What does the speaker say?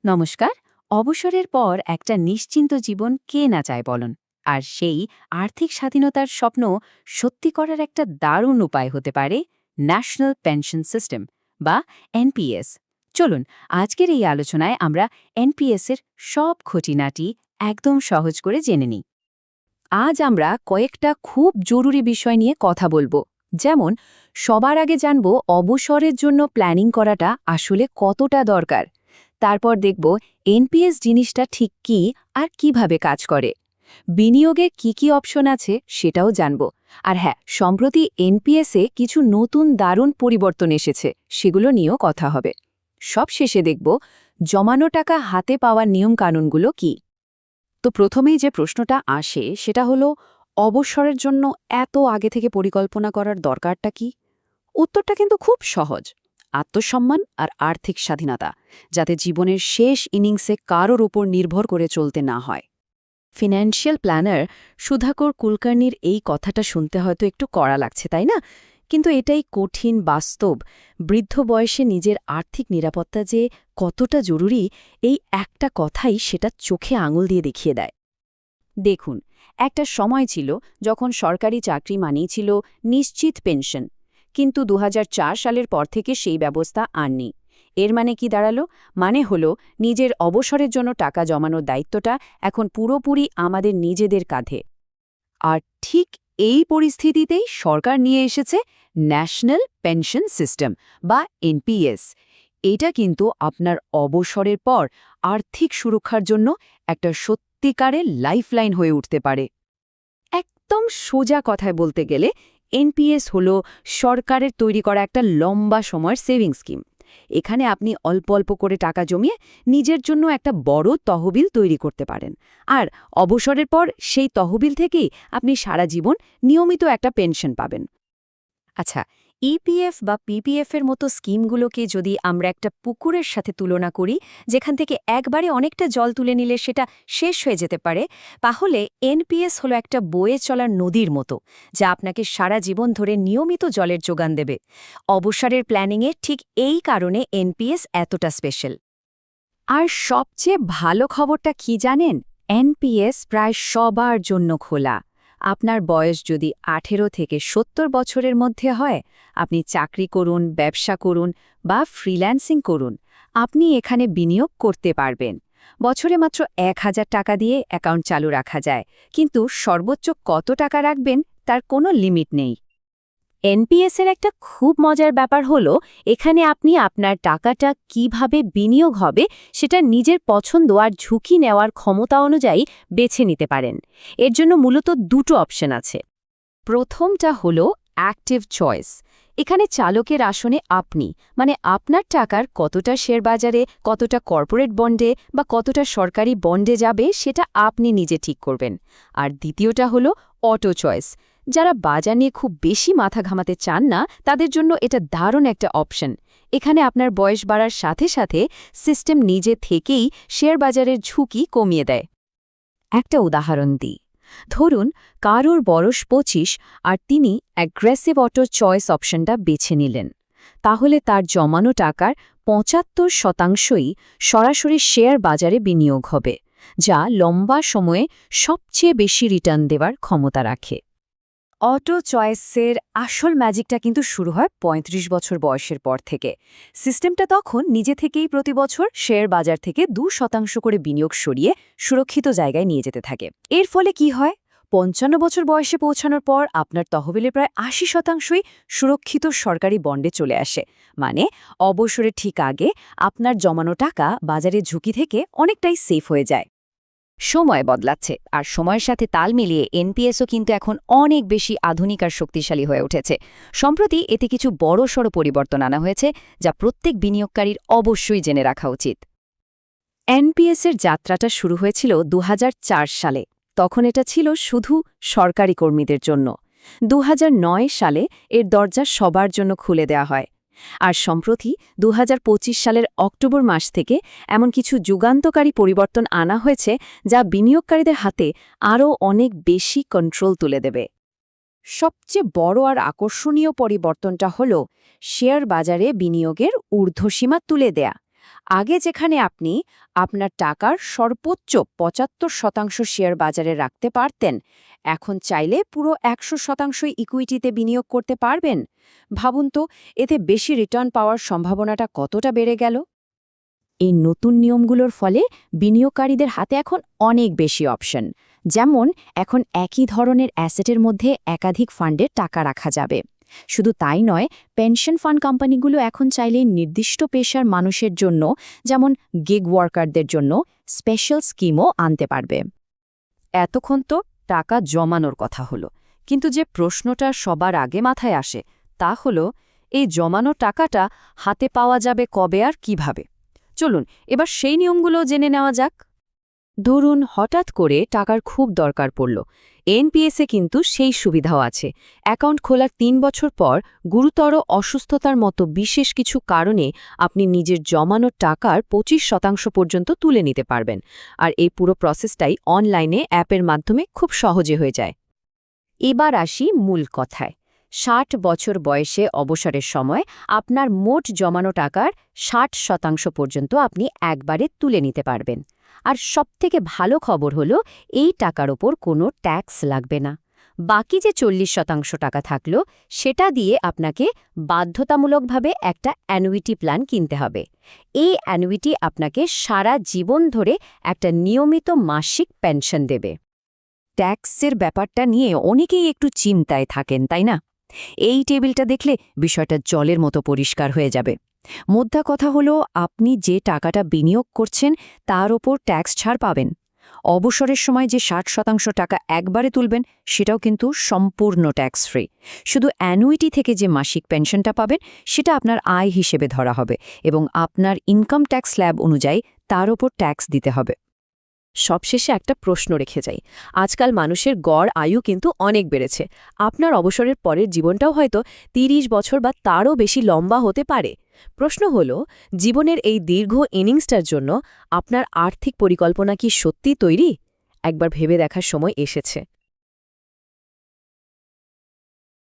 নমস্কার। অবসরের পর একটা নিশ্চিন্ত জীবন কে না চায় বলুন। আর সেই আর্থিক স্বাধীনতার স্বপ্ন সত্যি করার একটা দারুণ উপায় হতে পারে ন্যাশনাল পেনশন সিস্টেম বা এনপিএস। চলুন আজকের এই আলোচনায় আমরা এনপিএস এর সব খুঁটিনাটি একদম সহজ করে জেনে নিই। আজ আমরা কয়েকটা খুব জরুরি বিষয় নিয়ে কথা বলবো, যেমন সবার আগে জানব অবসরের জন্য প্ল্যানিং করাটা আসলে কতটা দরকার। তারপর দেখব এনপিএস জিনিসটা ঠিক কী আর কিভাবে কাজ করে। বিনিয়োগে কি কি অপশন আছে সেটাও জানব। আর হ্যাঁ, সম্প্রতি এনপিএসে কিছু নতুন দারুণ পরিবর্তন এসেছে, সেগুলো নিয়েও কথা হবে। সব শেষে দেখব জমানো টাকা হাতে পাওয়ার নিয়মকানুনগুলো কি। তো প্রথমেই যে প্রশ্নটা আসে সেটা হলো, অবসরের জন্য এত আগে থেকে পরিকল্পনা করার দরকারটা কি? উত্তরটা কিন্তু খুব সহজ। আত্মসম্মান আর আর্থিক স্বাধীনতা, যাতে জীবনের শেষ ইনিংসে কারোর ওপর নির্ভর করে চলতে না হয়। ফিনান্সিয়াল প্ল্যানার সুধাকর কুলকার্নির এই কথাটা শুনতে হয়তো একটু কড়া লাগছে, তাই না? কিন্তু এটাই কঠিন বাস্তব। বৃদ্ধ বয়সে নিজের আর্থিক নিরাপত্তা যে কতটা জরুরি, এই একটা কথাই সেটা চোখে আঙুল দিয়ে দেখিয়ে দেয়। দেখুন, একটা সময় ছিল যখন সরকারি চাকরি মানেই ছিল নিশ্চিত পেনশন, কিন্তু ২০০৪ সালের পর থেকে সেই ব্যবস্থা আর নেই। এর মানে কি দাঁড়ালো? মানে হলো, নিজের অবসরের জন্য টাকা জমানোর দায়িত্বটা এখন পুরোপুরি আমাদের নিজেদের কাঁধে। আর ঠিক এই পরিস্থিতিতেই সরকার নিয়ে এসেছে ন্যাশনাল পেনশন সিস্টেম বা এনপিএস। এটা কিন্তু আপনার অবসরের পর আর্থিক সুরক্ষার জন্য একটা সত্যিকারের লাইফলাইন হয়ে উঠতে পারে। একদম সোজা কথায় বলতে গেলে এনপিএস হলো সরকারের তৈরি করা একটা লম্বা সময়ের সেভিং স্কিম। এখানে আপনি অল্প অল্প করে টাকা জমিয়ে নিজের জন্য একটা বড় তহবিল তৈরি করতে পারেন। আর অবসরের পর সেই তহবিল থেকেই আপনি সারা জীবন নিয়মিত একটা পেনশন পাবেন। আচ্ছা, ইপিএফ বা পিপিএফ এর মতো স্কিমগুলোকে যদি আমরা একটা পুকুরের সাথে তুলনা করি, যেখান থেকে একবারে অনেকটা জল তুলে নিলে সেটা শেষ হয়ে যেতে পারে, তাহলে এনপিএস হলো একটা বয়ে চলার নদীর মতো, যা আপনাকে সারা জীবন ধরে নিয়মিত জলের যোগান দেবে। অবসরের প্ল্যানিংয়ে ঠিক এই কারণে এনপিএস এতটা স্পেশাল। আর সবচেয়ে ভালো খবরটা কি জানেন? এনপিএস প্রায় সবার জন্য খোলা। আপনার বয়স যদি ১৮ থেকে ৭০ বছরের মধ্যে হয়, আপনি চাকরি করুন, ব্যবসা করুন বা ফ্রিল্যান্সিং করুন, আপনি এখানে বিনিয়োগ করতে পারবেন। বছরে মাত্র ১,০০০ টাকা দিয়ে অ্যাকাউন্ট চালু রাখা যায়, কিন্তু সর্বোচ্চ কত টাকা রাখবেন তার কোনো লিমিট নেই। এনপিএসের একটা খুব মজার ব্যাপার হলো, এখানে আপনি আপনার টাকাটা কিভাবে বিনিয়োগ হবে সেটা নিজের পছন্দ আর ঝুঁকি নেওয়ার ক্ষমতা অনুযায়ী বেছে নিতে পারেন। এর জন্য মূলত দুটো অপশন আছে। প্রথমটা হলো অ্যাক্টিভ চয়েস। এখানে চালকের আসনে আপনি, মানে আপনার টাকার কতটা শেয়ার বাজারে, কতটা কর্পোরেট বন্ডে বা কতটা সরকারি বন্ডে যাবে সেটা আপনি নিজে ঠিক করবেন। আর দ্বিতীয়টা হলো অটো চয়েস। যারা বাজার নিয়ে খুব বেশি মাথা ঘামাতে চান না, তাদের জন্য এটা দারুণ একটা অপশন। এখানে আপনার বয়স বাড়ার সাথে সাথে সিস্টেম নিজে থেকেই শেয়ার বাজারের ঝুঁকি কমিয়ে দেয়। একটা উদাহরণ দিই। ধরুন, কারোর বয়স ২৫ আর তিনি অ্যাগ্রেসিভ অটো চয়েস অপশনটা বেছে নিলেন। তাহলে তার জমানো টাকার ৭৫%ই সরাসরি শেয়ার বাজারে বিনিয়োগ হবে, যা লম্বা সময়ে সবচেয়ে বেশি রিটার্ন দেওয়ার ক্ষমতা রাখে। অটো চয়েসের আসল ম্যাজিকটা কিন্তু শুরু হয় ৩৫ বছর বয়সের পর থেকে। সিস্টেমটা তখন নিজে থেকেই প্রতি বছর শেয়ার বাজার থেকে ২% করে বিনিয়োগ সরিয়ে সুরক্ষিত জায়গায় নিয়ে যেতে থাকে। এর ফলে কি হয়? ৫৫ বছর বয়সে পৌঁছানোর পর আপনার তহবিলের প্রায় ৮০%ই সুরক্ষিত সরকারি বন্ডে চলে আসে। মানে অবসরের ঠিক আগে আপনার জমানো টাকা বাজারের ঝুঁকি থেকে অনেকটাই সেফ হয়ে যায়। সময় বদলাচ্ছে, আর সময়ের সাথে তাল মিলিয়ে এনপিএসও কিন্তু এখন অনেক বেশি আধুনিক আর শক্তিশালী হয়ে উঠেছে। সম্প্রতি এতে কিছু বড়সড় পরিবর্তন আনা হয়েছে, যা প্রত্যেক বিনিয়োগকারীর অবশ্যই জেনে রাখা উচিত। এনপিএসের যাত্রাটা শুরু হয়েছিল ২০০৪ সালে। তখন এটা ছিল শুধু সরকারি কর্মীদের জন্য। ২০০৯ সালে এর দরজা সবার জন্য খুলে দেওয়া হয়। আর সম্প্রতি ২০২৫ সালের অক্টোবর মাস থেকে এমন কিছু যুগান্তকারী পরিবর্তন আনা হয়েছে, যা বিনিয়োগকারীদের হাতে আরও অনেক বেশি কন্ট্রোল তুলে দেবে। সবচেয়ে বড় আর আকর্ষণীয় পরিবর্তনটা হল শেয়ার বাজারে বিনিয়োগের ঊর্ধ্বসীমা তুলে দেয়া। আগে যেখানে আপনি আপনার টাকার সর্বোচ্চ ৭৫% শেয়ার বাজারে রাখতে পারতেন, এখন চাইলে পুরো ১০০% ইকুইটিতে বিনিয়োগ করতে পারবেন। ভাবুন তো, এতে বেশি রিটার্ন পাওয়ার সম্ভাবনাটা কতটা বেড়ে গেল। এই নতুন নিয়মগুলোর ফলে বিনিয়োগকারীদের হাতে এখন অনেক বেশি অপশন। যেমন এখন একই ধরনের অ্যাসেটের মধ্যে একাধিক ফান্ডে টাকা রাখা যাবে। শুধু তাই নয়, পেনশন ফান্ড কোম্পানিগুলো এখন চাইলে নির্দিষ্ট পেশার মানুষের জন্য, যেমন গিগ ওয়ার্কারদের জন্য স্পেশাল স্কিমও আনতে পারবে। এতক্ষণ তো টাকা জমানোর কথা হলো, কিন্তু যে প্রশ্নটা সবার আগে মাথায় আসে তা হলো, এই জমানো টাকাটা হাতে পাওয়া যাবে কবে আর কিভাবে। চলুন এবার সেই নিয়মগুলো জেনে নেওয়া যাক। ধরুন হঠাৎ করে টাকার খুব দরকার পড়ল, এনপিএসে কিন্তু সেই সুবিধাও আছে। অ্যাকাউন্ট খোলার ৩ বছর পর গুরুতর অসুস্থতার মতো বিশেষ কিছু কারণে আপনি নিজের জমানো টাকার ২৫% পর্যন্ত তুলে নিতে পারবেন। আর এই পুরো প্রসেসটাই অনলাইনে অ্যাপের মাধ্যমে খুব সহজে হয়ে যায়। এবার আসি মূল কথায়। ৬০ বছর বয়সে অবসরের সময় আপনার মোট জমানো টাকার ৬০% পর্যন্ত আপনি একবারে তুলে নিতে পারবেন। আর সবথেকে ভালো খবর হলো, এই টাকার ওপর কোনো ট্যাক্স লাগবে না। বাকি যে ৪০% টাকা থাকলো, সেটা দিয়ে আপনাকে বাধ্যতামূলকভাবে একটা অ্যানুইটি প্ল্যান কিনতে হবে। এই অ্যানুইটি আপনাকে সারা জীবন ধরে একটা নিয়মিত মাসিক পেনশন দেবে। ট্যাক্সের ব্যাপারটা নিয়ে অনেকেই একটু চিন্তায় থাকেন, তাই না? এই টেবিলটা দেখলে বিষয়টা জলের মতো পরিষ্কার হয়ে যাবে। মোদ্দা কথা হলো, আপনি যে টাকাটা বিনিয়োগ করছেন তার ওপর ট্যাক্স ছাড় পাবেন। অবসরের সময় যে ৬০% টাকা একবারে তুলবেন সেটাও কিন্তু সম্পূর্ণ ট্যাক্স ফ্রি। শুধু অ্যানুইটি থেকে যে মাসিক পেনশনটা পাবেন সেটা আপনার আয় হিসেবে ধরা হবে এবং আপনার ইনকাম ট্যাক্স স্ল্যাব অনুযায়ী তার ওপর ট্যাক্স দিতে হবে। সবশেষে একটা প্রশ্ন রেখে যাই। আজকাল মানুষের গড় আয়ু কিন্তু অনেক বেড়েছে। আপনার অবসরের পরের জীবনটাও হয়তো ৩০ বছর বা তারও বেশি লম্বা হতে পারে। প্রশ্ন হলো, জীবনের এই দীর্ঘ ইনিংসটার জন্য আপনার আর্থিক পরিকল্পনা কি সত্যি তৈরি? একবার ভেবে দেখার সময় এসেছে।